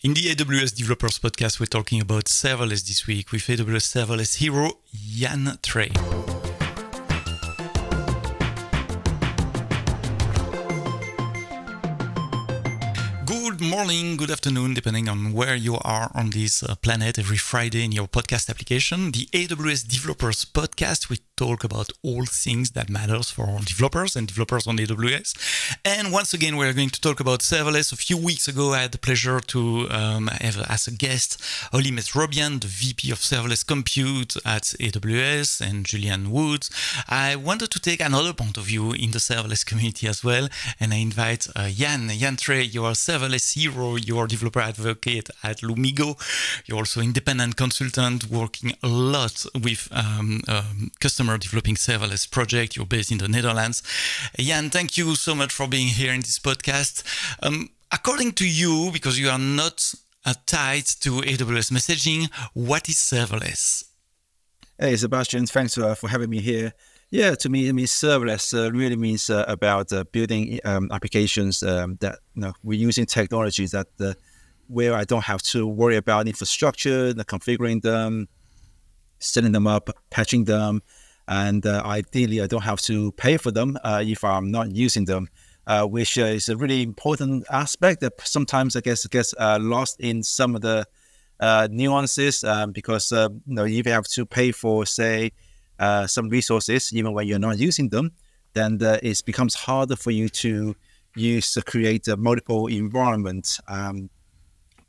In the AWS Developers Podcast, we're talking about serverless this week with AWS Serverless hero, Yan Cui. Good morning, good afternoon, depending on where you are on this planet every Friday in your podcast application. The AWS Developers Podcast, we talk about all things that matters for developers and developers on AWS. And once again, we're going to talk about serverless. A few weeks ago, I had the pleasure to have as a guest Oli Mesrobian, the VP of Serverless Compute at AWS, and Julian Woods. I wanted to take another point of view in the serverless community as well, and I invite Yan Cui. You are serverless hero, you are developer advocate at Lumigo. You're also independent consultant working a lot with customer developing serverless project. You're based in the Netherlands. Yan, thank you so much for being here in this podcast. According to you, because you are not tied to AWS messaging, what is serverless? Hey, Sebastian, thanks for having me here. Yeah, to me, serverless really means about building applications that we're using technologies that where I don't have to worry about infrastructure, configuring them, setting them up, patching them, and ideally I don't have to pay for them if I'm not using them, which is a really important aspect that sometimes I guess gets lost in some of the nuances because if you have to pay for, say, some resources, even when you're not using them, then it becomes harder for you to create multiple environments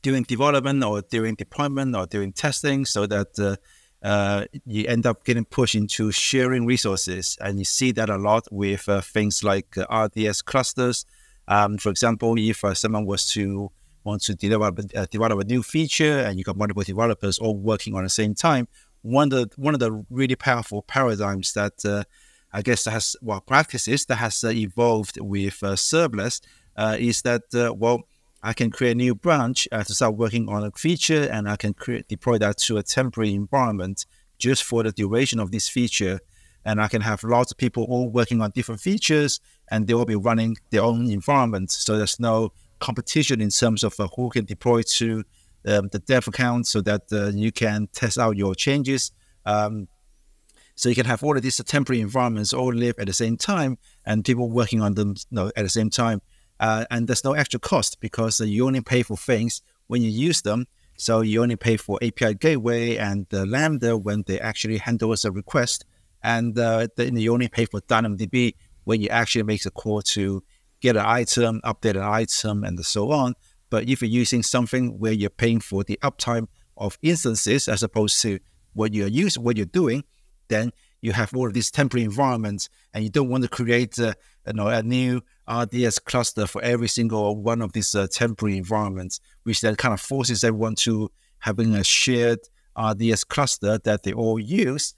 during development or during deployment or during testing, so that you end up getting pushed into sharing resources. And you see that a lot with things like RDS clusters. For example, if someone was to want to develop a new feature and you got multiple developers all working on the same time, one of the really powerful paradigms that I guess practices that has evolved with serverless is that I can create a new branch to start working on a feature, and I can deploy that to a temporary environment just for the duration of this feature. And I can have lots of people all working on different features, and they will be running their own environment. So there's no competition in terms of who can deploy to the dev account, so that you can test out your changes. So you can have all of these temporary environments all live at the same time, and people working on them at the same time. And there's no extra cost because you only pay for things when you use them. So you only pay for API gateway and Lambda when they actually handle as a request. And then you only pay for DynamoDB when you actually make a call to get an item, update an item, and so on. But if you're using something where you're paying for the uptime of instances as opposed to what you're doing, then you have all of these temporary environments, and you don't want to create a new RDS cluster for every single one of these temporary environments, which then kind of forces everyone to having a shared RDS cluster that they all use,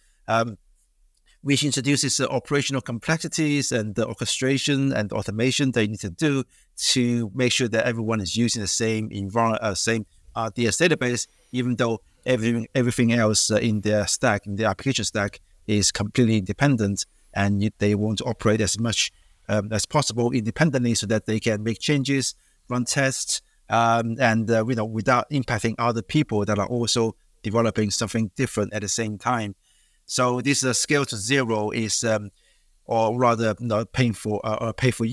which introduces operational complexities and the orchestration and automation they need to do to make sure that everyone is using the same same RDS database, even though everything else in their stack, in their application stack, is completely independent, and they want to operate as much as possible independently so that they can make changes, run tests, and without impacting other people that are also developing something different at the same time. So this scale to zero is, or rather, pay per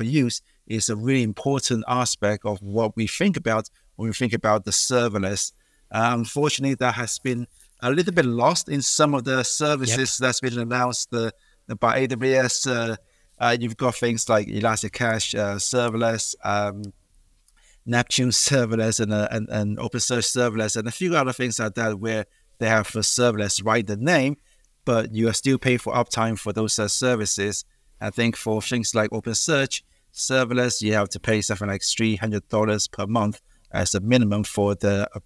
use is a really important aspect of what we think about when we think about the serverless. Unfortunately, that has been a little bit lost in some of the services that's been announced by AWS. You've got things like Elasticache serverless, Neptune serverless, and OpenSearch serverless, and a few other things like that, where they have serverless right in the name, but you are still paying for uptime for those services. I think for things like OpenSearch serverless, you have to pay something like $300 per month as a minimum for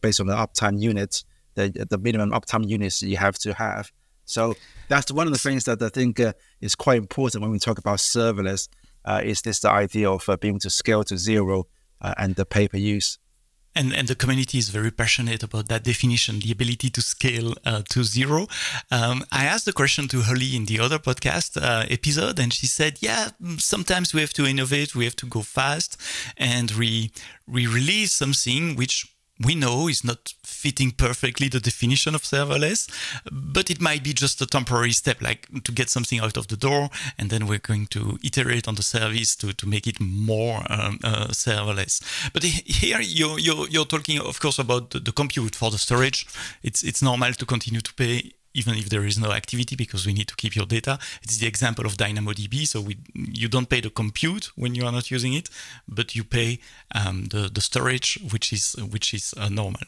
based on the uptime units, the minimum uptime units you have to have. So that's one of the things that I think is quite important when we talk about serverless, is this the idea of being able to scale to zero and the pay per use. And the community is very passionate about that definition, the ability to scale to zero. I asked the question to Holly in the other podcast episode, and she said, yeah, sometimes we have to innovate, we have to go fast, and we release something which we know is not fitting perfectly the definition of serverless, but it might be just a temporary step, like to get something out of the door, and then we're going to iterate on the service to make it more serverless. But here you're talking, of course, about the compute for the storage. It's normal to continue to pay even if there is no activity, because we need to keep your data. It's the example of DynamoDB. So you don't pay the compute when you are not using it, but you pay the storage, which is normal.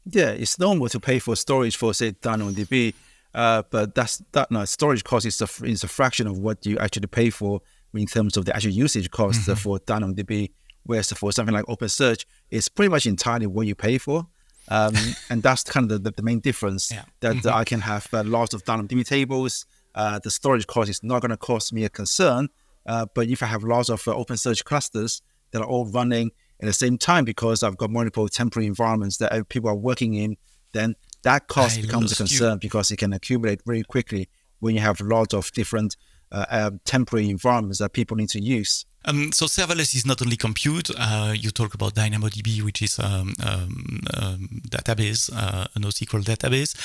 Yeah, it's normal to pay for storage for, say, DynamoDB, but storage cost is a fraction of what you actually pay for in terms of the actual usage cost for DynamoDB. Whereas for something like OpenSearch, it's pretty much entirely what you pay for. And that's kind of the main difference, that I can have lots of DynamoDB tables. The storage cost is not going to cost me a concern. But if I have lots of OpenSearch clusters that are all running at the same time, because I've got multiple temporary environments that people are working in, then that cost becomes a concern because it can accumulate very quickly when you have lots of different temporary environments that people need to use. So serverless is not only compute. You talk about DynamoDB, which is database, a NoSQL database.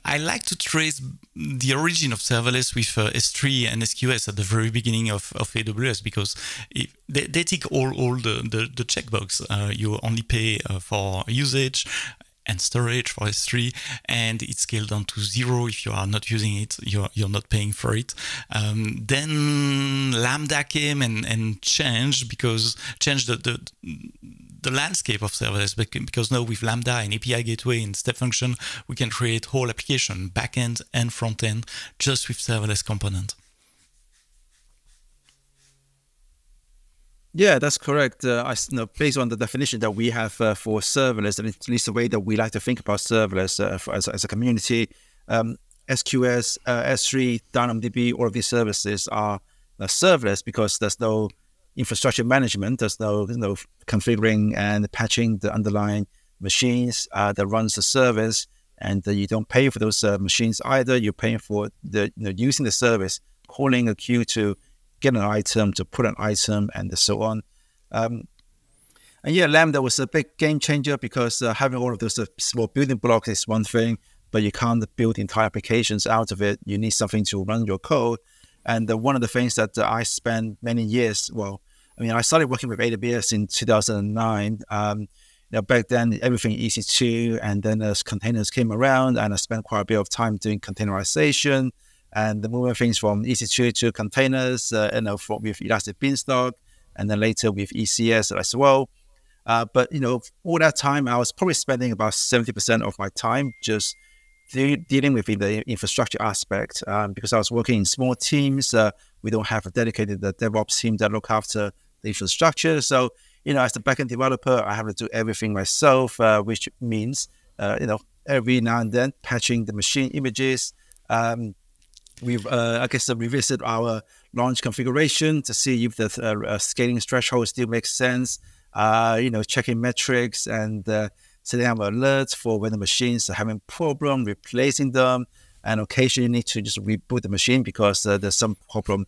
I like to trace the origin of serverless with S3 and SQS at the very beginning of AWS, because they tick all the checkbox. You only pay for usage and storage for S3, and it's scaled down to 0. If you are not using it, you're not paying for it. Then Lambda came and changed the landscape of serverless, because now with Lambda and API gateway and step function, we can create whole application, backend and front end, just with serverless component. Yeah, that's correct. Based on the definition that we have for serverless, and at least the way that we like to think about serverless as a community, SQS, S3, DynamoDB, all of these services are serverless because there's no infrastructure management, there's no configuring and patching the underlying machines that runs the service, and you don't pay for those machines either. You're paying for using the service, calling a queue to get an item, to put an item, and so on. And yeah, Lambda was a big game changer because having all of those small building blocks is one thing, but you can't build entire applications out of it. You need something to run your code. And one of the things that I spent many years, I started working with AWS in 2009. Back then, everything EC2, and then as containers came around, and I spent quite a bit of time doing containerization, and moving things from EC2 to containers, with Elastic Beanstalk, and then later with ECS as well. But all that time, I was probably spending about 70% of my time just dealing with the infrastructure aspect, because I was working in small teams. We don't have a dedicated DevOps team that look after the infrastructure. So, as the backend developer, I have to do everything myself, which means, every now and then patching the machine images. We've, revisit our launch configuration to see if the scaling threshold still makes sense. Checking metrics and setting up alerts for when the machines are having problem, replacing them, and occasionally you need to just reboot the machine because there's some problem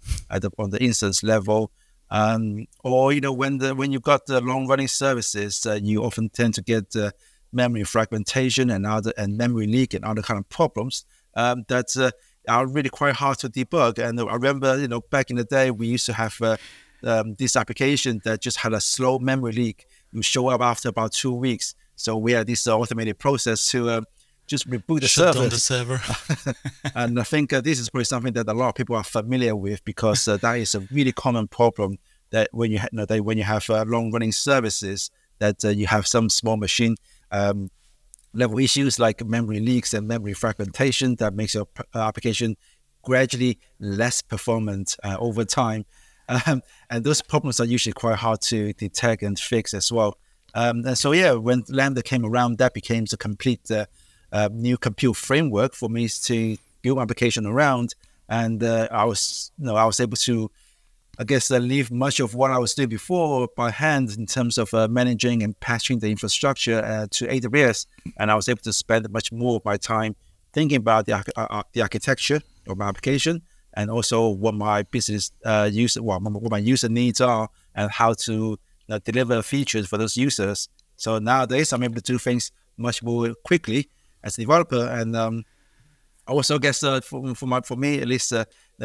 on the instance level. Or when you've got the long-running services, you often tend to get memory fragmentation and memory leak and other kind of problems that are really quite hard to debug. And I remember, back in the day, we used to have this application that just had a slow memory leak. It would show up after about 2 weeks. So we had this automated process to just reboot the server. Shut down the server. And I think this is probably something that a lot of people are familiar with, because that is a really common problem that when you have long-running services, that you have some small machine level issues like memory leaks and memory fragmentation that makes your application gradually less performant over time. And those problems are usually quite hard to detect and fix as well. And so, when Lambda came around, that became a complete new compute framework for me to build application around. And I was able to I guess, leave much of what I was doing before by hand in terms of managing and patching the infrastructure to AWS. And I was able to spend much more of my time thinking about the architecture of my application, and also what my business what my user needs are, and how to deliver features for those users. So nowadays, I'm able to do things much more quickly as a developer. And I also guess for me at least,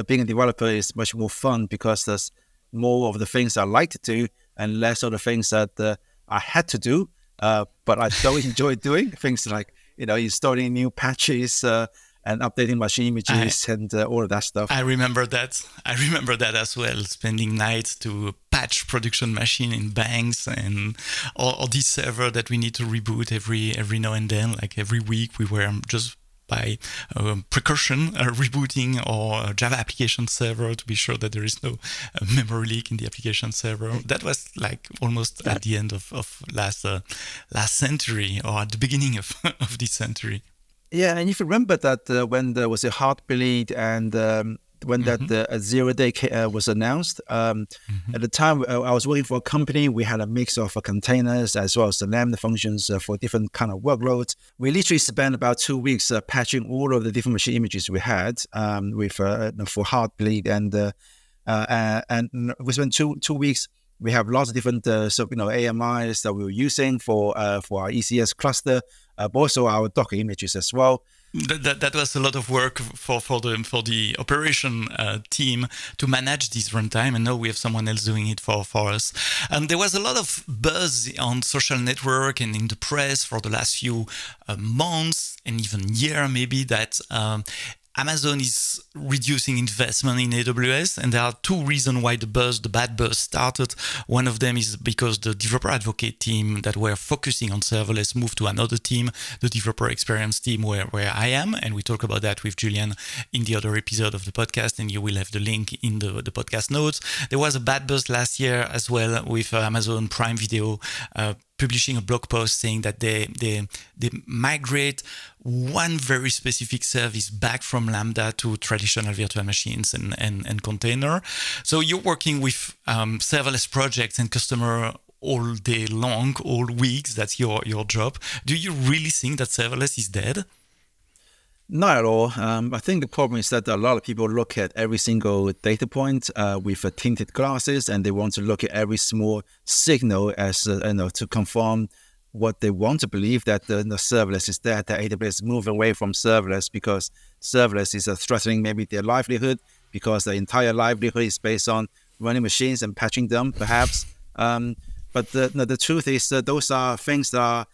being a developer is much more fun because there's more of the things I like to do and less of the things that I had to do, but I don't enjoy doing. Things like, installing new patches and updating machine images and all of that stuff. I remember that. I remember that as well, spending nights to patch production machine in banks and or this server that we need to reboot every now and then, like every week we were just by precaution rebooting our Java application server to be sure that there is no memory leak in the application server. That was like almost at the end of last century, or at the beginning of this century. Yeah, and if you remember that when there was a Heartbleed and when that 0 day was announced, at the time I was working for a company. We had a mix of containers as well as the Lambda functions for different kind of workloads. We literally spent about 2 weeks patching all of the different machine images we had with for Heartbleed, and we spent two weeks. We have lots of different AMIs that we were using for our ECS cluster, but also our Docker images as well. That was a lot of work for the operation team to manage this runtime, and now we have someone else doing it for us. And there was a lot of buzz on social network and in the press for the last few months and even year maybe that Amazon is reducing investment in AWS, and there are two reasons why the bad buzz started. One of them is because the developer advocate team that were focusing on serverless moved to another team, the developer experience team where I am, and we talk about that with Julian in the other episode of the podcast, and you will have the link in the podcast notes. There was a bad buzz last year as well with Amazon Prime Video publishing a blog post saying that they migrate one very specific service back from Lambda to traditional virtual machines and container. So you're working with serverless projects and customer all day long, all weeks. That's your job. Do you really think that serverless is dead? Not at all. I think the problem is that a lot of people look at every single data point with tinted glasses, and they want to look at every small signal as to confirm what they want to believe, that the serverless is dead, that AWS is moving away from serverless because serverless is threatening maybe their livelihood, because the entire livelihood is based on running machines and patching them, perhaps. But the truth is that those are things that are,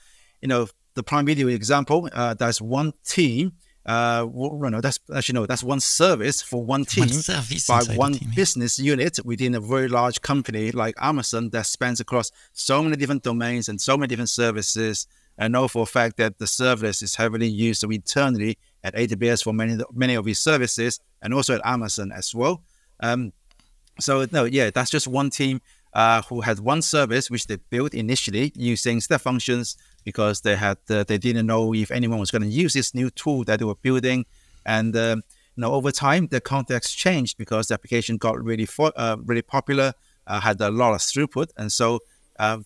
the Prime Video example. That's one team. That's one service for one team by one business unit within a very large company like Amazon that spans across so many different domains and so many different services. I know for a fact that the serverless is heavily used internally at AWS for many of its services, and also at Amazon as well. That's just one team who had one service which they built initially using step functions, because they didn't know if anyone was going to use this new tool that they were building. And over time, the context changed because the application got really popular, had a lot of throughput, and so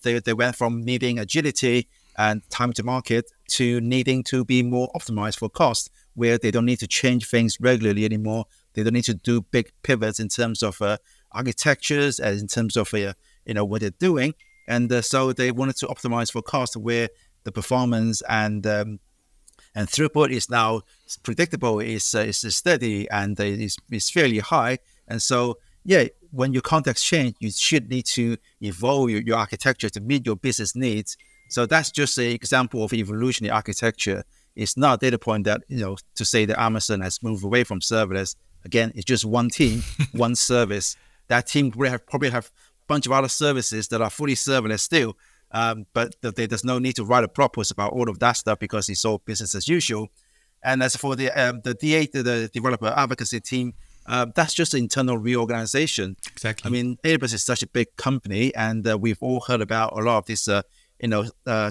they went from needing agility and time to market to needing to be more optimized for cost, where they don't need to change things regularly anymore. They don't need to do big pivots in terms of architectures and in terms of what they're doing. And so they wanted to optimize for cost, where the performance and throughput is now predictable, is steady, and is fairly high. And so, when your context change, you should need to evolve your architecture to meet your business needs. So that's just an example of evolutionary architecture. It's not a data point that, to say that Amazon has moved away from serverless. Again, it's just one team, one service. That team probably have a bunch of other services that are fully serverless still. But there's no need to write a blog post about all of that stuff because it's all business as usual. And as for the developer advocacy team, that's just an internal reorganization. Exactly. I mean, AWS is such a big company, and we've all heard about a lot of these,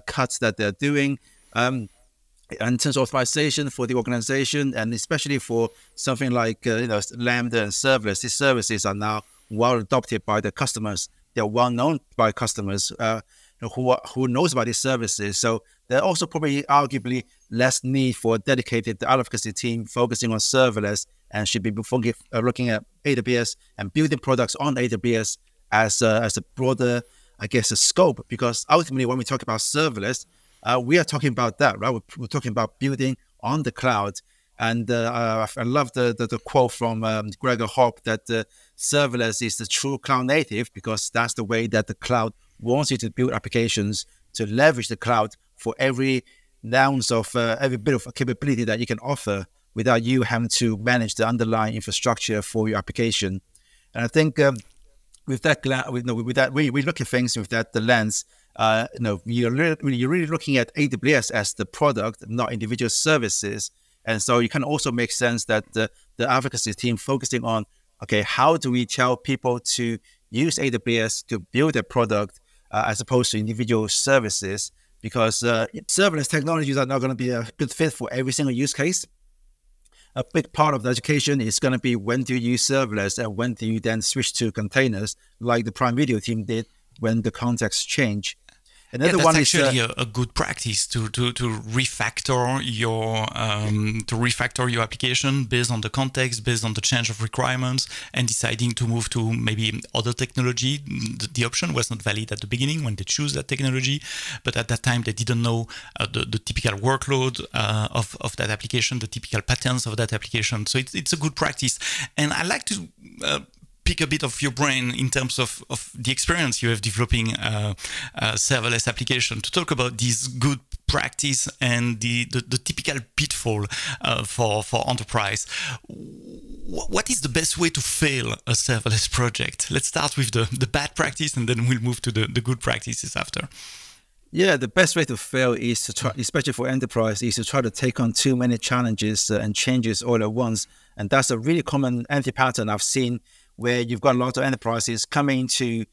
cuts that they're doing. In terms of authorization for the organization, and especially for something like Lambda and serverless, these services are now well adopted by the customers. They're well known by customers who knows about these services. So there also probably arguably less need for a dedicated advocacy team focusing on serverless, and should be looking at AWS and building products on AWS as a broader, I guess, a scope. Because ultimately, when we talk about serverless, we are talking about that, right? We're talking about building on the cloud. And I love the quote from Gregor Hopp that serverless is the true cloud native, because that's the way that the cloud wants you to build applications, to leverage the cloud for every ounce of every bit of capability that you can offer without you having to manage the underlying infrastructure for your application. And I think with that, we look at things with that the lens. You're really looking at AWS as the product, not individual services. And so it can also make sense that the advocacy team focusing on, okay, how do we tell people to use AWS to build a product as opposed to individual services? Because serverless technologies are not going to be a good fit for every single use case. A big part of the education is going to be when do you use serverless and when do you then switch to containers, like the Prime Video team did when the context change. Another one is actually a good practice to refactor your application based on the context, based on the change of requirements, and deciding to move to maybe other technology. The option was not valid at the beginning when they choose that technology, but at that time they didn't know the typical workload of that application, the typical patterns of that application. So it's a good practice, and I like to pick a bit of your brain in terms of the experience you have developing serverless application, to talk about this good practice and the typical pitfall for enterprise. What is the best way to fail a serverless project? Let's start with the bad practice, and then we'll move to the good practices after. Yeah, the best way to fail is to try, especially for enterprise, is to try to take on too many challenges and changes all at once. And that's a really common anti-pattern I've seen, where you've got a lot of enterprises coming to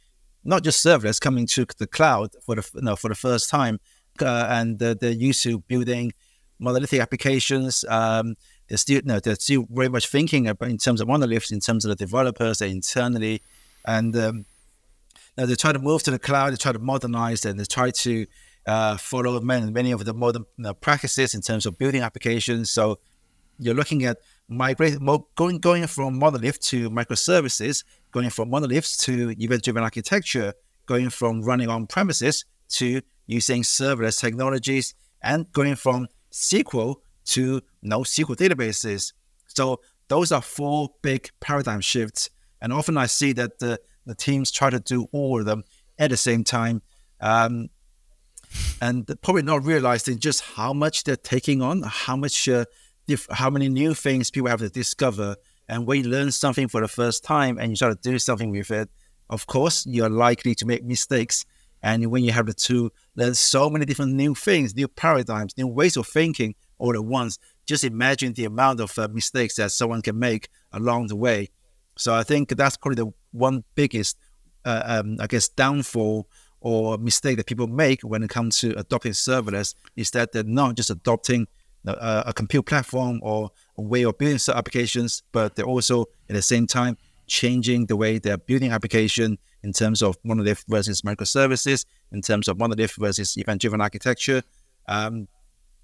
not just serverless, coming to the cloud for the first time, and they're used to building monolithic applications. They're still very much thinking about in terms of monoliths, in terms of the developers internally, and they try to move to the cloud. They try to modernize, and they try to follow many of the modern practices in terms of building applications. So you're looking at going from monolith to microservices, going from monoliths to event-driven architecture, going from running on premises to using serverless technologies, and going from SQL to NoSQL databases. So those are four big paradigm shifts. And often I see that the teams try to do all of them at the same time, and probably not realizing just how much they're taking on, how many new things people have to discover. And when you learn something for the first time and you try to do something with it, of course, you're likely to make mistakes. And when you have to learn so many different new things, new paradigms, new ways of thinking all at once, just imagine the amount of mistakes that someone can make along the way. So I think that's probably the one biggest, downfall or mistake that people make when it comes to adopting serverless, is that they're not just adopting a compute platform or a way of building applications, but they're also at the same time changing the way they're building application in terms of monolith versus microservices, in terms of monolith versus event-driven architecture.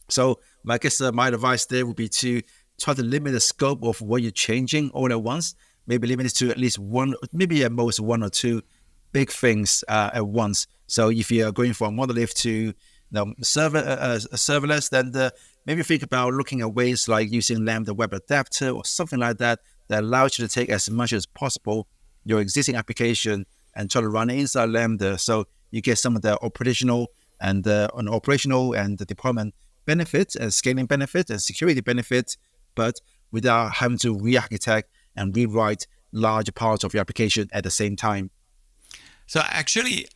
So I guess my advice there would be to try to limit the scope of what you're changing all at once. Maybe limit it to at least one, maybe at most one or two big things at once. So if you're going from monolith to serverless, then maybe think about looking at ways like using Lambda web adapter or something like that allows you to take as much as possible your existing application and try to run it inside Lambda, so you get some of the operational and the deployment benefits and scaling benefits and security benefits, but without having to re-architect and rewrite large parts of your application at the same time. So actually,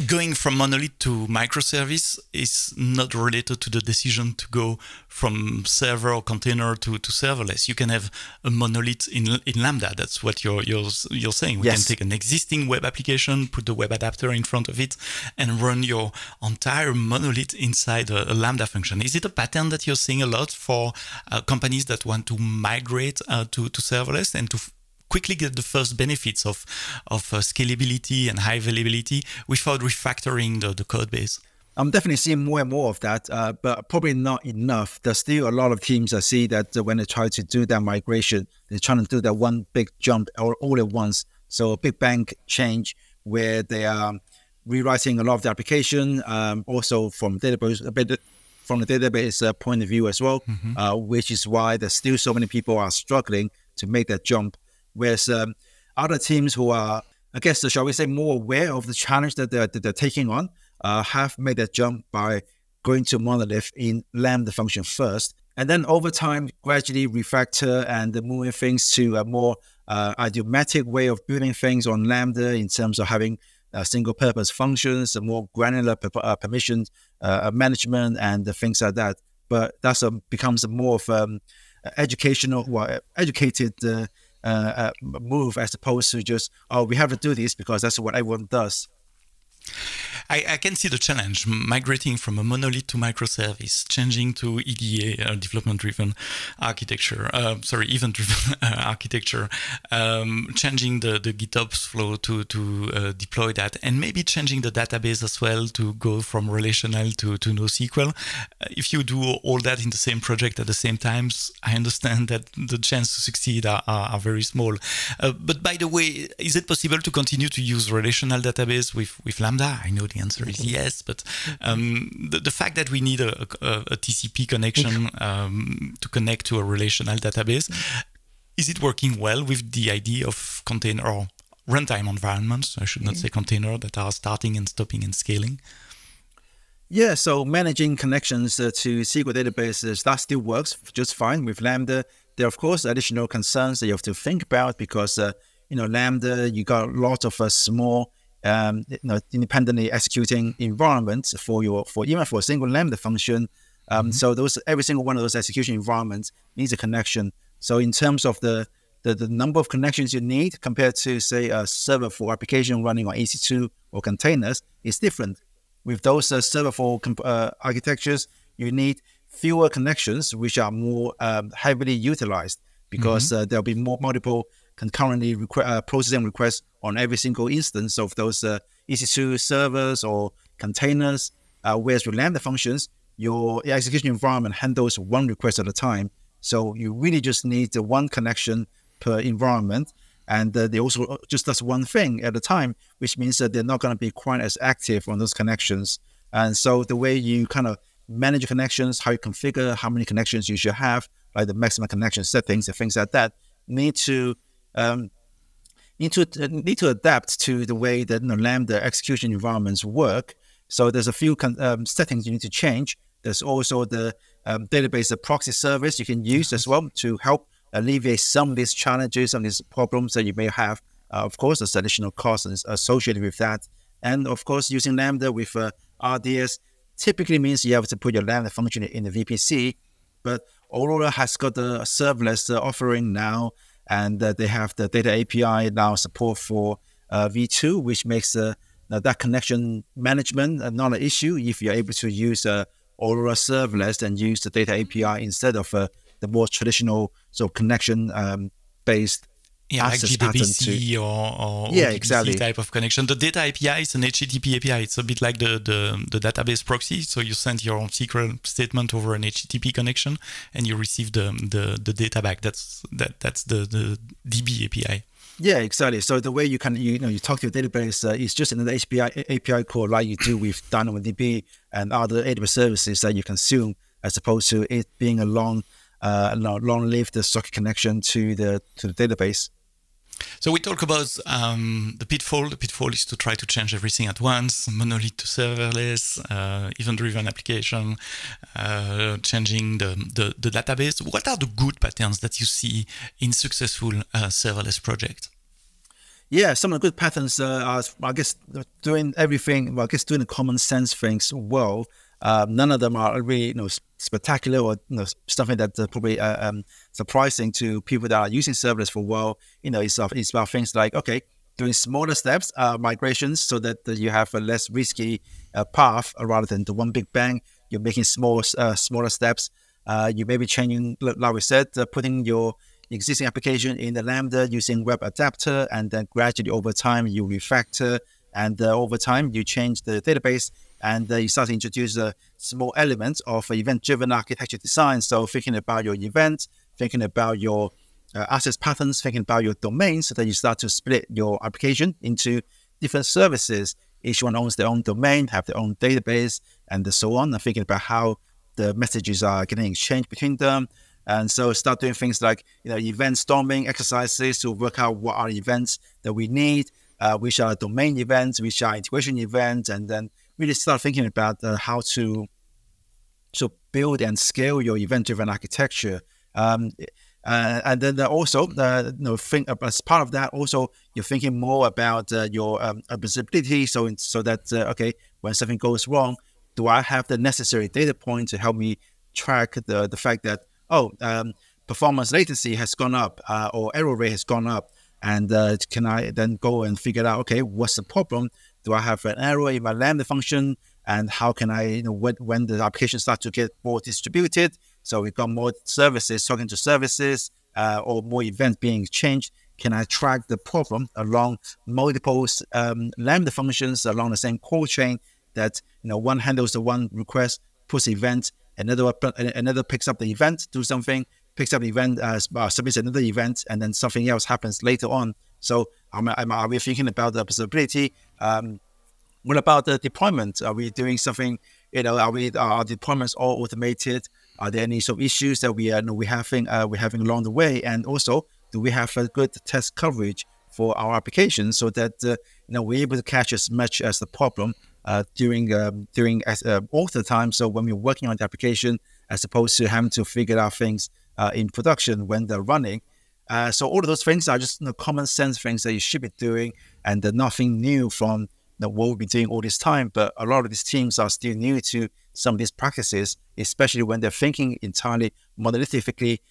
going from monolith to microservice is not related to the decision to go from server or container to serverless. You can have a monolith in Lambda. That's what you're saying. We can take an existing web application, put the web adapter in front of it, and run your entire monolith inside a Lambda function. Is it a pattern that you're seeing a lot for companies that want to migrate to serverless and to quickly get the first benefits of scalability and high availability without refactoring the code base? I'm definitely seeing more and more of that, but probably not enough. There's still a lot of teams I see that when they try to do that migration, they're trying to do that one big jump all at once. So a big bang change where they are rewriting a lot of the application, also from the database point of view as well, which is why there's still so many people are struggling to make that jump. Whereas other teams who are, I guess, shall we say, more aware of the challenge that they're taking on, have made that jump by going to monolith in Lambda function first, and then over time gradually refactor and moving things to a more idiomatic way of building things on Lambda in terms of having single purpose functions, a more granular permission management and things like that. But that's becomes more of educated move as opposed to just, oh, we have to do this because that's what everyone does. I can see the challenge migrating from a monolith to microservice, changing to EDA, development-driven architecture, event-driven architecture, changing the GitOps flow to deploy that, and maybe changing the database as well to go from relational to NoSQL. If you do all that in the same project at the same time, I understand that the chance to succeed are very small. But by the way, is it possible to continue to use relational database with Lambda? I know the answer is yes, but the fact that we need a TCP connection to connect to a relational database, is it working well with the idea of container or runtime environments? I should not say container, that are starting and stopping and scaling. Yeah, so managing connections to SQL databases, that still works just fine with Lambda. There are, of course, additional concerns that you have to think about because, Lambda, you got a lot of small independently executing environments for even for a single Lambda function. So every single one of those execution environments needs a connection. So in terms of the number of connections you need compared to, say, a server for application running on EC2 or containers is different. With those server for architectures, you need fewer connections, which are more heavily utilized because there'll be multiple concurrently processing requests on every single instance of those EC2 servers or containers. Whereas with Lambda functions, your execution environment handles one request at a time. So you really just need the one connection per environment. And they also just does one thing at a time, which means that they're not going to be quite as active on those connections. And so the way you kind of manage your connections, how you configure how many connections you should have, like the maximum connection settings and things like that, need to adapt to the way that Lambda execution environments work. So there's a few settings you need to change. There's also the database proxy service you can use as well to help alleviate some of these challenges, some of these problems that you may have. Of course, there's additional costs associated with that. And of course, using Lambda with RDS typically means you have to put your Lambda function in the VPC. But Aurora has got the serverless offering now, and they have the data API now support for V2, which makes that connection management not an issue if you're able to use Aurora Serverless and use the data API instead of the more traditional sort of connection based like GDBC or exactly type of connection. The data API is an HTTP API. It's a bit like the database proxy. So you send your SQL statement over an HTTP connection, and you receive the data back. That's the DB API. Yeah, exactly. So the way you talk to your database is just in the API call like you do with DynamoDB and other AWS services that you consume, as opposed to it being a long-lived socket connection to the database. So we talk about the pitfall. The pitfall is to try to change everything at once, monolith to serverless, event-driven application, changing the database. What are the good patterns that you see in successful serverless projects? Yeah, some of the good patterns are, I guess, doing everything, doing the common sense things well. None of them are really, spectacular or something that's probably surprising to people that are using serverless for a while. It's about things like, okay, doing smaller steps, migrations, so that you have a less risky path rather than the one big bang. You're making smaller steps. You may be changing, like we said, putting your existing application in the Lambda using web adapter, and then gradually over time you refactor, and over time you change the database, and you start to introduce small elements of event-driven architecture design. So thinking about your events, thinking about your access patterns, thinking about your domains, so that you start to split your application into different services. Each one owns their own domain, have their own database, and so on. And thinking about how the messages are getting exchanged between them. And so start doing things like, event storming exercises to work out what are events that we need, which are domain events, which are integration events, and then really start thinking about how to build and scale your event-driven architecture. And then also, think as part of that, also you're thinking more about your observability. So that okay, when something goes wrong, do I have the necessary data point to help me track the fact that performance latency has gone up or error rate has gone up, and can I then go and figure out, okay, what's the problem? Do I have an error in my Lambda function? And how can I, when the application starts to get more distributed, so we've got more services talking to services or more events being exchanged, can I track the problem along multiple Lambda functions along the same call chain that, one handles the one request, puts event, another picks up the event, do something, picks up the event, submits another event, and then something else happens later on. So are we thinking about the observability? What about the deployment? Are we doing something? Are our deployments all automated? Are there any sort of issues that we're having along the way? And also, do we have a good test coverage for our application so that we're able to catch as much as the problem during all the time? So when we're working on the application, as opposed to having to figure out things in production when they're running. So all of those things are just common sense things that you should be doing, and nothing new from what we've been doing all this time. But a lot of these teams are still new to some of these practices, especially when they're thinking entirely monolithically,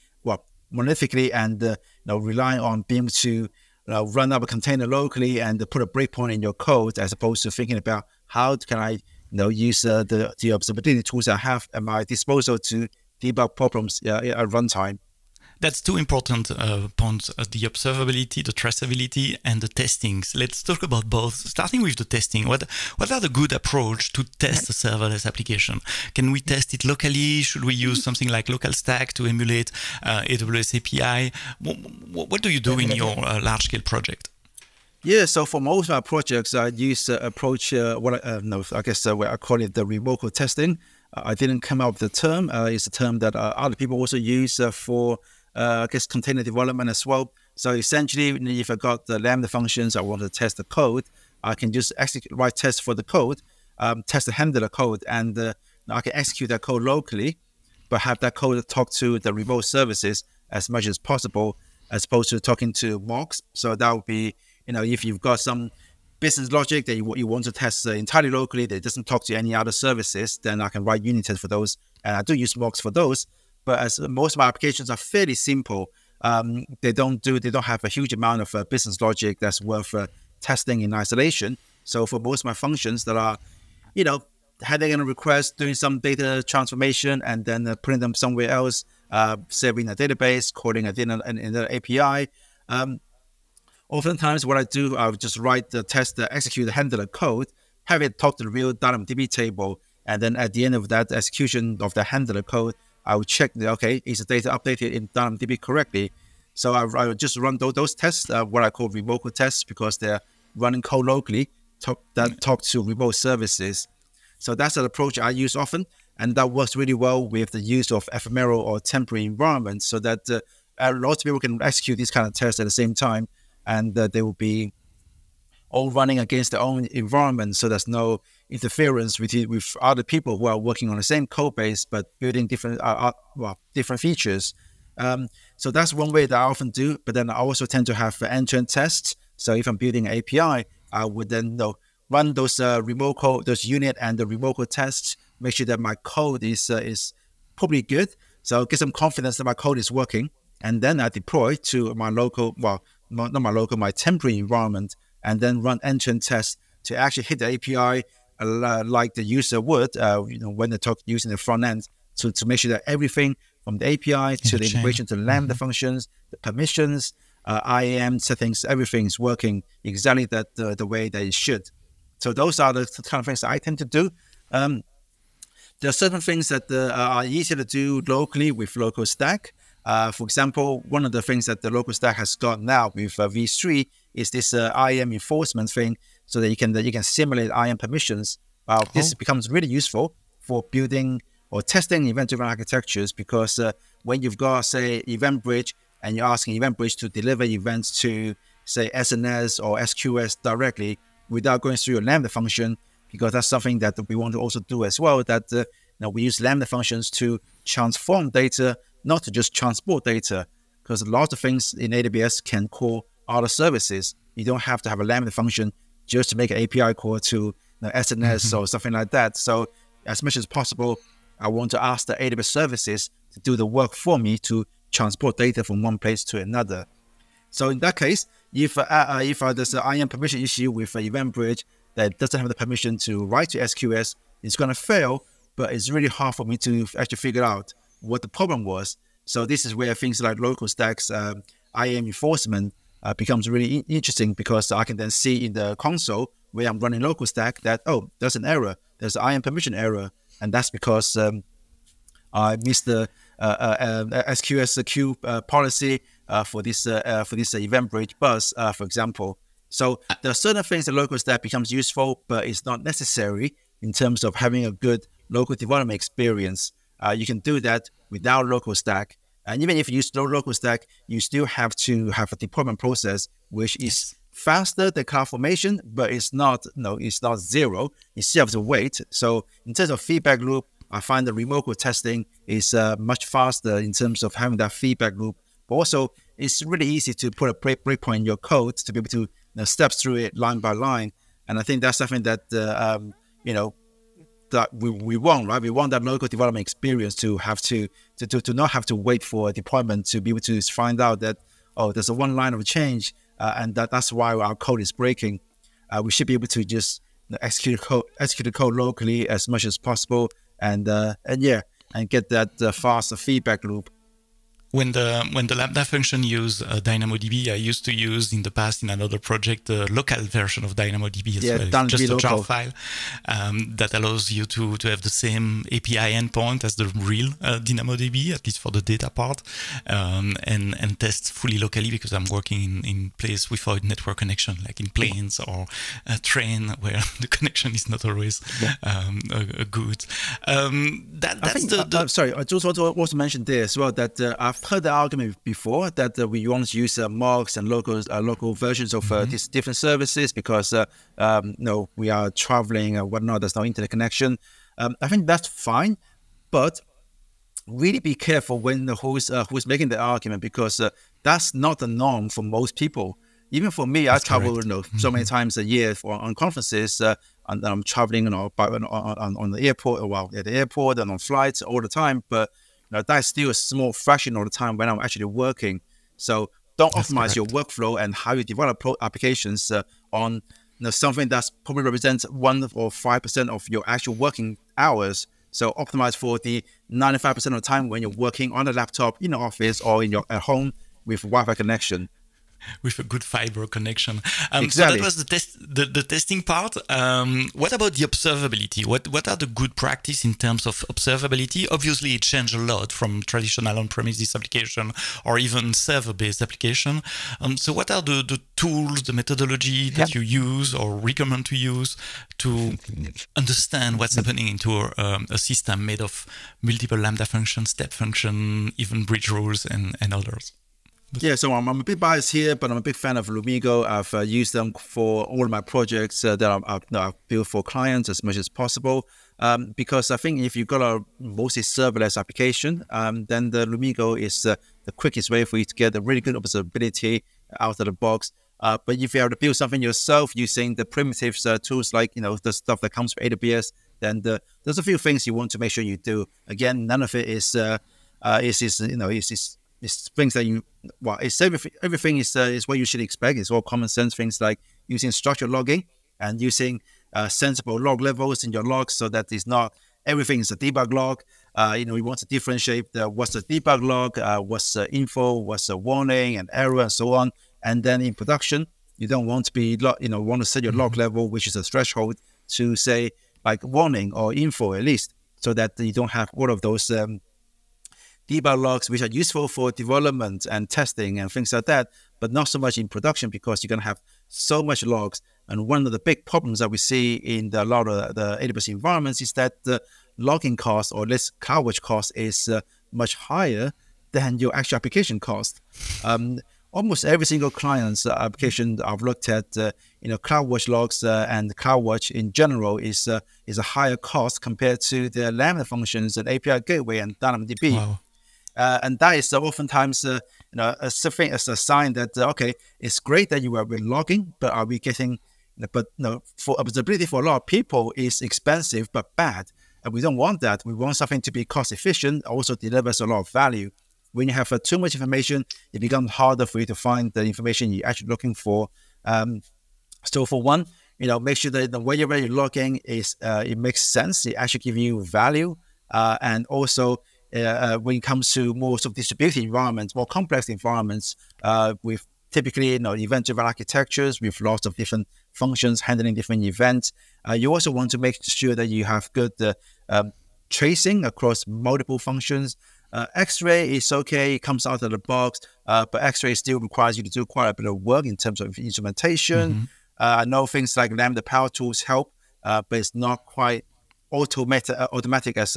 and relying on being able to run up a container locally and put a breakpoint in your code, as opposed to thinking about how can I use the observability tools I have at my disposal to debug problems at runtime. That's two important points, the observability, the traceability, and the testings. Let's talk about both. Starting with the testing, what are the good approach to test a serverless application? Can we test it locally? Should we use something like local stack to emulate AWS API? What do you do in your large-scale project? Yeah, so for most of our projects, I use approach, I call it the remote testing. I didn't come up with the term. It's a term that other people also use for container development as well. So essentially, if I got the Lambda functions, I want to test the code, I can just write tests for the code, test the handler code, and I can execute that code locally, but have that code talk to the remote services as much as possible, as opposed to talking to mocks. So that would be, if you've got some business logic that you want to test entirely locally that doesn't talk to any other services, then I can write unit tests for those, and I do use mocks for those. But as most of my applications are fairly simple, they don't have a huge amount of business logic that's worth testing in isolation. So for most of my functions that are, handling a request, doing some data transformation, and then putting them somewhere else, saving a database, calling another API. Oftentimes, what I do, I would just write the test, execute the handler code, have it talk to the real DB table, and then at the end of that execution of the handler code, I would check is the data updated in DB correctly? So I would just run those tests, what I call remote tests, because they're running code locally that talk to remote services. So that's an approach I use often, and that works really well with the use of ephemeral or temporary environments, so that lots of people can execute these kind of tests at the same time, and they will be all running against their own environment, so there's no interference with other people who are working on the same code base but building different features. So that's one way that I often do. But then I also tend to have end-to-end tests. So if I'm building an API, I would then run those remote code, those unit and the remote code tests, make sure that my code is probably good. So get some confidence that my code is working, and then I deploy to my local, my temporary environment, and then run end-to-end tests to actually hit the API like the user would, when they talk using the front end, to make sure that everything from the API to the integration to Lambda functions, the permissions, IAM settings, everything's working exactly the way that it should. So those are the kind of things that I tend to do. There are certain things that are easier to do locally with local stack. For example, one of the things that the local stack has got now with V3 is this IAM enforcement thing, so that you can simulate IAM permissions. This becomes really useful for building or testing event-driven architectures, because when you've got, say, Event Bridge, and you're asking Event Bridge to deliver events to, say, SNS or SQS directly without going through a Lambda function, because that's something that we want to also do as well, that we use Lambda functions to transform data, not to just transport data, because a lot of things in AWS can call other services. You don't have to have a Lambda function just to make an API call to SNS or something like that. So as much as possible, I want to ask the AWS services to do the work for me to transport data from one place to another. So in that case, if there's an IAM permission issue with an Event Bridge that doesn't have the permission to write to SQS, it's going to fail, but it's really hard for me to actually figure out what the problem was. So this is where things like local stacks, IAM enforcement becomes really interesting, because I can then see in the console where I'm running local stack that, there's an error, there's an IAM permission error, and that's because I missed the SQS queue policy for this Event Bridge bus, for example. So there are certain things that local stack becomes useful, but it's not necessary in terms of having a good local development experience. You can do that without local stack. And even if you use local stack, you still have to have a deployment process, which is faster than CloudFormation, but it's not zero. You still have to wait. So in terms of feedback loop, I find the remote code testing is much faster in terms of having that feedback loop. But also, it's really easy to put a breakpoint in your code to be able to step through it line by line. And I think that's something that that we want, right? We want that local development experience to have to not have to wait for a deployment to be able to find out that, there's a one line of change, and that's why our code is breaking. We should be able to just execute the code locally as much as possible, and get that faster feedback loop. When the Lambda function use DynamoDB, I used to use in the past in another project the local version of DynamoDB as well. It's just a jar file that allows you to have the same API endpoint as the real DynamoDB, at least for the data part, and test fully locally, because I'm working in place without network connection, like in planes or a train where the connection is not always good. Sorry, I just want to also mention there as well that I've heard the argument before that we want to use mocks and local versions of these different services because we are traveling and whatnot. There's no internet connection. I think that's fine, but really be careful when who's making the argument, because that's not the norm for most people. Even for me, I travel so many times a year on conferences, and I'm traveling on the airport, at the airport and on flights all the time. But that's still a small fraction of the time when I'm actually working. So don't optimize your workflow and how you develop applications on something that's probably represents 1 or 5% of your actual working hours. So optimize for the 95% of the time when you're working on a laptop in the office or at home with Wi-Fi connection. With a good fiber connection. Exactly. So that was the testing part. What about the observability? What are the good practice in terms of observability? Obviously, it changed a lot from traditional on-premises application or even server-based application. So what are the tools, the methodology that you use or recommend to use to understand what's happening into a system made of multiple Lambda functions, step function, even bridge rules, and others? Yeah, so I'm a bit biased here, but I'm a big fan of Lumigo. I've used them for all of my projects that I've built for clients as much as possible. Because I think if you've got a mostly serverless application, then the Lumigo is the quickest way for you to get a really good observability out of the box. But if you have to build something yourself using the primitive tools like the stuff that comes from AWS, then there's a few things you want to make sure you do. Again, none of it is it's things that it's everything is what you should expect. It's all common sense things like using structured logging and using sensible log levels in your logs so that it's not everything is a debug log. We want to differentiate what's the debug log, what's the info, what's the warning and error and so on. And then in production, you don't want to be, want to set your log level, which is a threshold to say like warning or info at least, so that you don't have all of those debug logs, which are useful for development and testing and things like that, but not so much in production because you're going to have so much logs. And one of the big problems that we see in a lot of the AWS environments is that the logging cost or this CloudWatch cost is much higher than your actual application cost. Almost every single client's application I've looked at, CloudWatch logs and CloudWatch in general is a higher cost compared to the Lambda functions and API gateway and DynamoDB. Wow. And that is oftentimes, a sign that okay, it's great that you are logging, but are we getting? But for observability for a lot of people is expensive but bad, and we don't want that. We want something to be cost efficient, also delivers a lot of value. When you have too much information, it becomes harder for you to find the information you're actually looking for. So for one, make sure that the way you're logging is it makes sense. It actually gives you value, and also when it comes to more sort of distributed environments, more complex environments, with typically event-driven architectures with lots of different functions handling different events. You also want to make sure that you have good tracing across multiple functions. X-ray is okay, it comes out of the box, but X-ray still requires you to do quite a bit of work in terms of instrumentation. I know things like Lambda Power Tools help, but it's not quite automatic as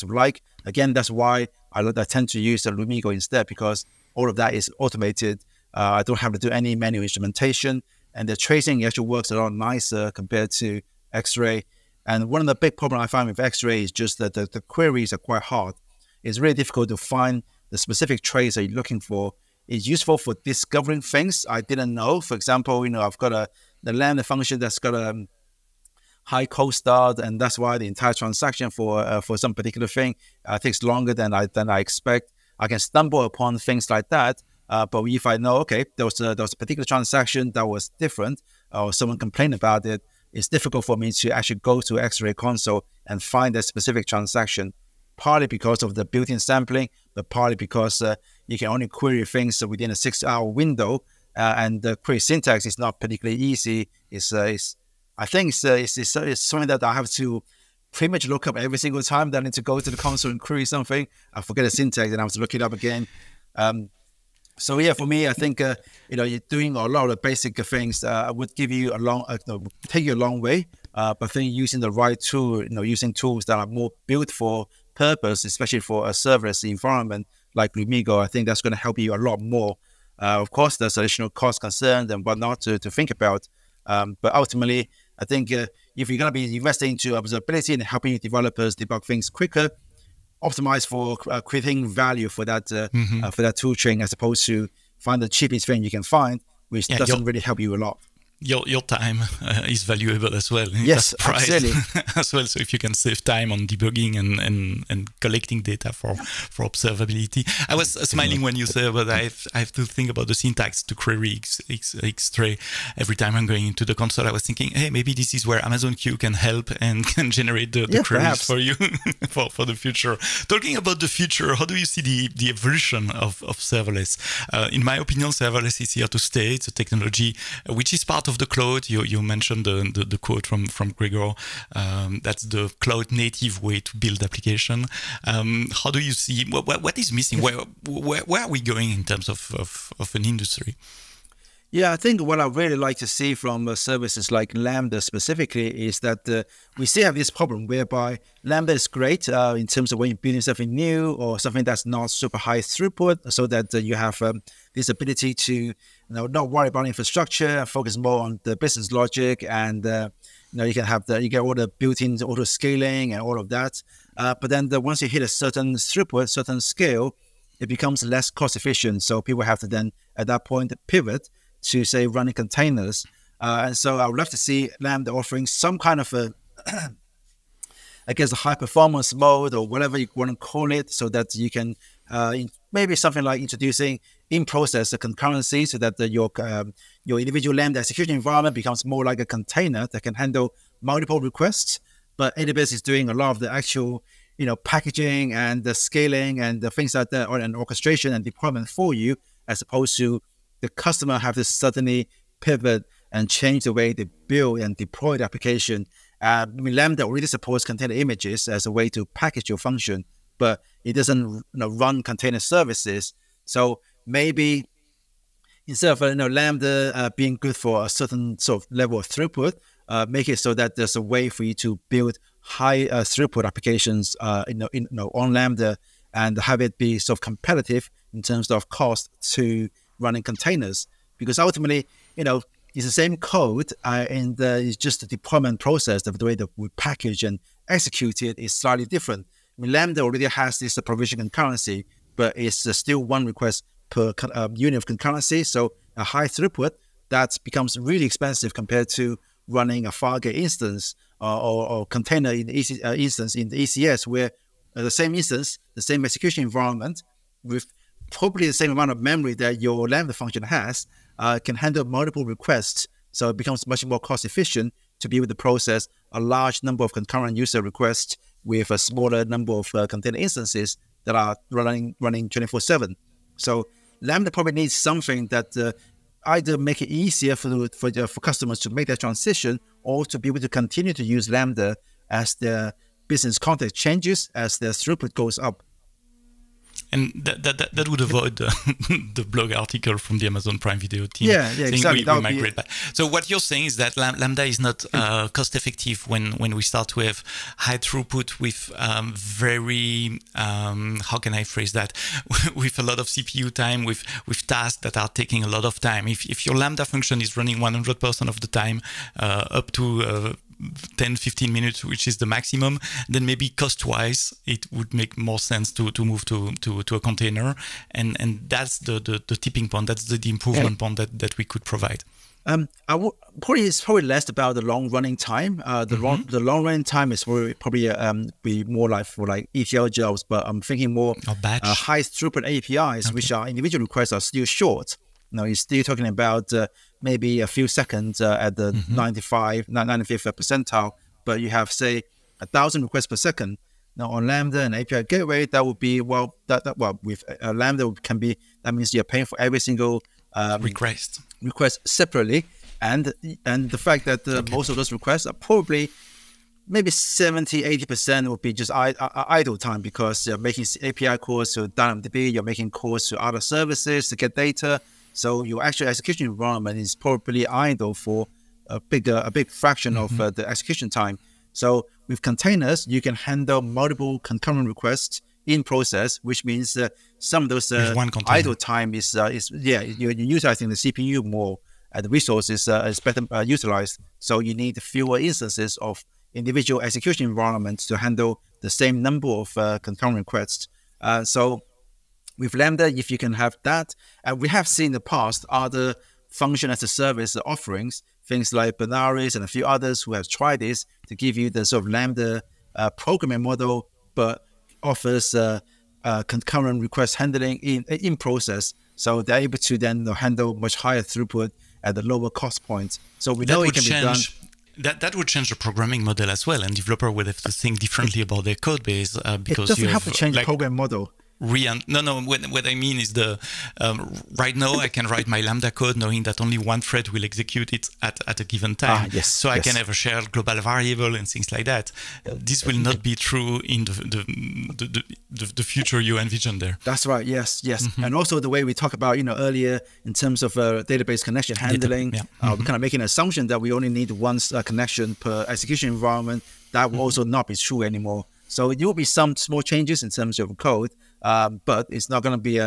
we like. Again, that's why I tend to use the Lumigo instead, because all of that is automated. I don't have to do any manual instrumentation, and the tracing actually works a lot nicer compared to X-ray. And one of the big problems I find with X-ray is just that the queries are quite hard. It's really difficult to find the specific trace that you're looking for. It's useful for discovering things I didn't know. For example, I've got the Lambda function that's got a high cold start, and that's why the entire transaction for some particular thing takes longer than I expect. I can stumble upon things like that, but if I know, okay, there was a particular transaction that was different, or someone complained about it, it's difficult for me to actually go to X-ray console and find that specific transaction. Partly because of the built-in sampling, but partly because you can only query things within a 6-hour window, and the query syntax is not particularly easy. I think it's something that I have to pretty much look up every single time that I need to go to the console and query something. I forget the syntax and I have to look it up again. So yeah, for me, I think you're doing a lot of basic things would give you take you a long way. But I think using the right tool, using tools that are more built for purpose, especially for a serverless environment like Lumigo, I think that's going to help you a lot more. Of course, there's additional cost concerns and whatnot to think about. But ultimately, I think if you're going to be investing into observability and helping developers debug things quicker, optimize for creating value for that tool chain, as opposed to find the cheapest thing you can find, which doesn't really help you a lot. Your time is valuable as well. Yes, absolutely. As well. So if you can save time on debugging and collecting data for observability. I was smiling when you said, but I have to think about the syntax to query X-ray every time I'm going into the console. I was thinking, hey, maybe this is where Amazon Q can help and can generate the queries perhaps for you for the future. Talking about the future, how do you see the evolution of serverless? In my opinion, serverless is here to stay. It's a technology which is part of the cloud. You mentioned the quote from Gregor. That's the cloud native way to build application. How do you see what is missing? Where are we going in terms of an industry? Yeah, I think what I really like to see from services like Lambda specifically is that we still have this problem whereby Lambda is great in terms of when you're building something new or something that's not super high throughput, so that you have this ability to not worry about infrastructure and focus more on the business logic, and you get all the built-in auto scaling and all of that. But then once you hit a certain throughput, certain scale, it becomes less cost efficient. So people have to then at that point pivot to say running containers. And so I would love to see Lambda offering some kind of a high performance mode or whatever you want to call it, so that you can maybe something like introducing in-process concurrency, so that your individual Lambda execution environment becomes more like a container that can handle multiple requests. but AWS is doing a lot of the actual, packaging and the scaling and the things like that, or an orchestration and deployment for you, as opposed to the customer have to suddenly pivot and change the way they build and deploy the application. Lambda already supports container images as a way to package your function, but it doesn't run container services. So maybe instead of Lambda being good for a certain sort of level of throughput, make it so that there's a way for you to build high throughput applications on Lambda and have it be sort of competitive in terms of cost to running containers. Because ultimately, it's the same code, and it's just the deployment process of the way that we package and execute it is slightly different. Lambda already has this provision concurrency, but it's still one request per unit of concurrency. So a high throughput that becomes really expensive compared to running a Fargate instance or container in the instance in the ECS, where the same instance, the same execution environment with probably the same amount of memory that your Lambda function has, can handle multiple requests. So it becomes much more cost efficient to be able to process a large number of concurrent user requests with a smaller number of container instances that are running 24/7. So Lambda probably needs something that either make it easier for customers to make that transition, or to be able to continue to use Lambda as their business context changes, as their throughput goes up. And that would avoid the blog article from the Amazon Prime Video team. Yeah, exactly. We migrate back. So what you're saying is that Lambda is not cost effective when we start to have high throughput with very, how can I phrase that, with a lot of CPU time, with tasks that are taking a lot of time. If your Lambda function is running 100% of the time, up to 10-15 minutes, which is the maximum, then maybe cost-wise it would make more sense to move to a container, and that's the tipping point. That's the improvement point that we could provide. It's probably less about the long running time. The long running time is probably be more like for like ETL jobs, but I'm thinking more high throughput APIs, which are individual requests are still short. You're still talking about maybe a few seconds at the 95th percentile, but you have, say, 1,000 requests per second. Now on Lambda and API Gateway, that would be, with Lambda that means you're paying for every single request separately, and the fact that most of those requests are probably maybe 70-80% would be just idle time, because you're making API calls to DynamoDB, you're making calls to other services to get data. So your actual execution environment is probably idle for a big fraction of the execution time. So with containers, you can handle multiple concurrent requests in process, which means some of those idle time is you're utilizing the CPU more, and the resources is better utilized. So you need fewer instances of individual execution environments to handle the same number of concurrent requests. So with Lambda, if you can have that, and we have seen in the past other function as a service offerings, things like Benaris and a few others who have tried this to give you the sort of Lambda programming model, but offers concurrent request handling in process. So they're able to then handle much higher throughput at the lower cost point. So we know it can be done. That would change the programming model as well, and developer would have to think differently about their code base because it doesn't have to change the program model. What I mean is right now I can write my Lambda code knowing that only one thread will execute it at a given time. I can have a shared global variable and things like that. This will not be true in the future you envision there. That's right. Yes. And also the way we talked about earlier in terms of database connection handling, we're kind of making an assumption that we only need one connection per execution environment. That will also not be true anymore. So there will be some small changes in terms of code, but it's not going to be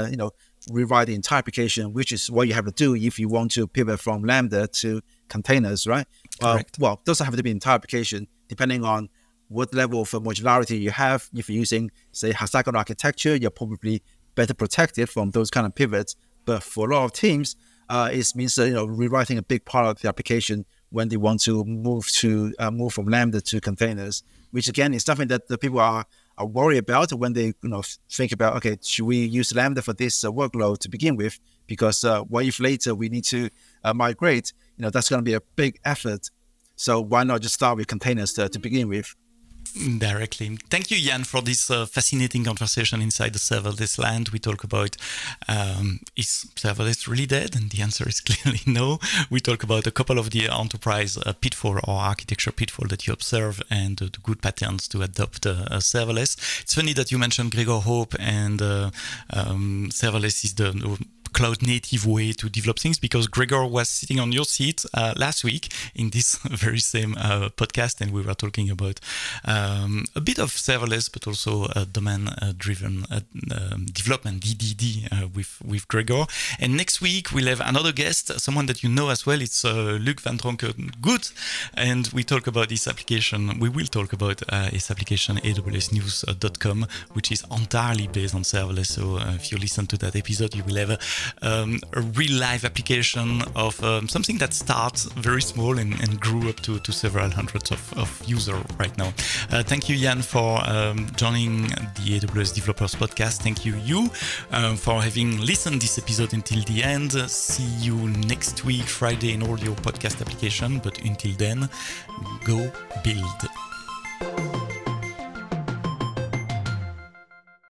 rewrite the entire application, which is what you have to do if you want to pivot from Lambda to containers, right? Correct. Well, it doesn't have to be the entire application, depending on what level of modularity you have. If you're using, say, hexagonal architecture, you're probably better protected from those kind of pivots. But for a lot of teams, it means rewriting a big part of the application when they want to move from Lambda to containers, which again is something that the people are worried about when they think about, okay, should we use Lambda for this workload to begin with? Because what if later we need to migrate? That's going to be a big effort. So why not just start with containers to begin with? directly. Thank you, Yan, for this fascinating conversation inside the serverless land. We talk about is serverless really dead? And the answer is clearly no. We talk about a couple of the enterprise pitfall or architecture pitfall that you observe and the good patterns to adopt serverless. It's funny that you mentioned Gregor Hope and serverless is the cloud native way to develop things, because Gregor was sitting on your seat last week in this very same podcast, and we were talking about a bit of serverless, but also domain-driven development, DDD, with Gregor. And next week we'll have another guest, someone that you know as well. It's Luc van Tronken Good, and we talk about this application. We will talk about this application, awsnews.com, which is entirely based on serverless. So if you listen to that episode, you will have a real live application of something that starts very small and grew up to several hundreds of users right now. Thank you, Yan, for joining the AWS Developers Podcast. Thank you, for having listened this episode until the end. See you next week, Friday, in all your podcast application. But until then, go build.